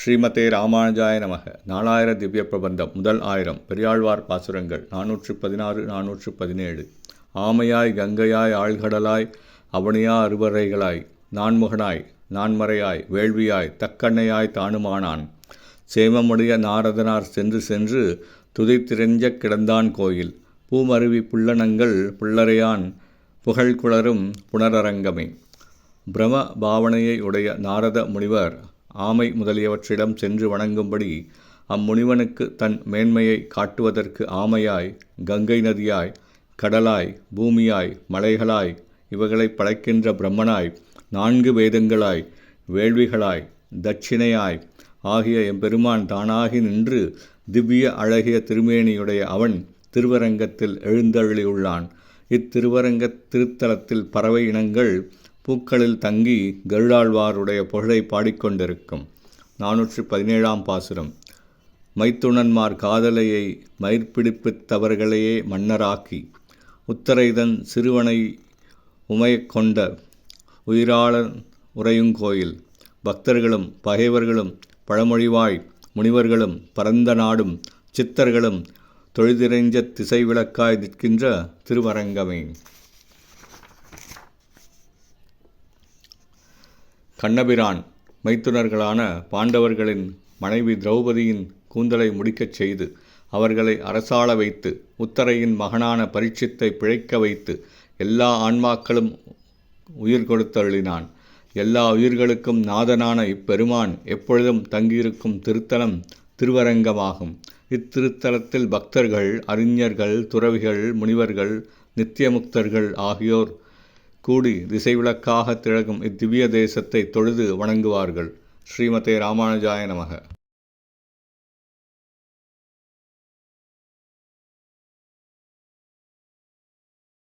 ஸ்ரீமதே ராமானுஜாய நமக. 4000 திவ்ய பிரபந்தம். முதல் 1000 பெரியாழ்வார் பாசுரங்கள் 416 417. ஆமையாய் கங்கையாய் ஆழ்கடலாய் அவனியா அறுவரைகளாய் நான்முகனாய் நான்மறையாய் வேள்வியாய் தக்கண்ணையாய் தானுமானான் சேமமுடைய நாரதனார் சென்று சென்று துதித்திரெஞ்ச கிடந்தான் கோயில் பூமருவி புள்ளனங்கள் புள்ளரையான் புகழ்குளரும் புனரரங்கமே. பிரம பாவனையை உடைய நாரத முனிவர் ஆமை முதலியவற்றிடம் சென்று வணங்கும்படி அம்முனிவனுக்கு தன் மேன்மையை காட்டுவதற்கு ஆமையாய் கங்கை நதியாய் கடலாய் பூமியாய் மலைகளாய் இவைகளை படைக்கின்ற பிரம்மனாய் 4 வேதங்களாய் வேள்விகளாய் தட்சிணையாய் ஆகிய எம்பெருமான் தானாகி நின்று திவ்ய அழகிய திருமேனியுடைய அவன் திருவரங்கத்தில் எழுந்தருளியுள்ளான். இத்திருவரங்க திருத்தலத்தில் பறவை இனங்கள் பூக்களில் தங்கி கருடாழ்வாருடைய புகழை பாடிக்கொண்டிருக்கும். 417 பாசுரம். மைத்துணன்மார் காதலையை மயிர்பிடிப்பித்தவர்களையே மன்னராக்கி உத்தரைதன் சிறுவனை உமையக்கொண்ட உயிராளன் உறையுங்கோயில் பக்தர்களும் பகைவர்களும் பழமொழிவாய் முனிவர்களும் பரந்த நாடும் சித்தர்களும் தொழுதிறைஞ்ச திசை விளக்காய் நிற்கின்ற திருவரங்கமே. கண்ணபிரான் மைத்துனர்களான பாண்டவர்களின் மனைவி திரௌபதியின் கூந்தலை முடிக்கச் செய்து அவர்களை அரசாள வைத்து உத்தரையின் மகனான பரீட்சித்தை பிழைக்க வைத்து எல்லா ஆன்மாக்களும் உயிர் கொடுத்தருளினான். எல்லா உயிர்களுக்கும் நாதனான இப்பெருமான் எப்பொழுதும் தங்கியிருக்கும் திருத்தலம் திருவரங்கமாகும். இத்திருத்தலத்தில் பக்தர்கள் அறிஞர்கள் துறவிகள் முனிவர்கள் நித்தியமுக்தர்கள் ஆகியோர் கூடி திசைவிளக்காக திகழும் இத்திவ்ய தேசத்தை தொழுது வணங்குவார்கள். ஸ்ரீமதே ராமானுஜாய நமக.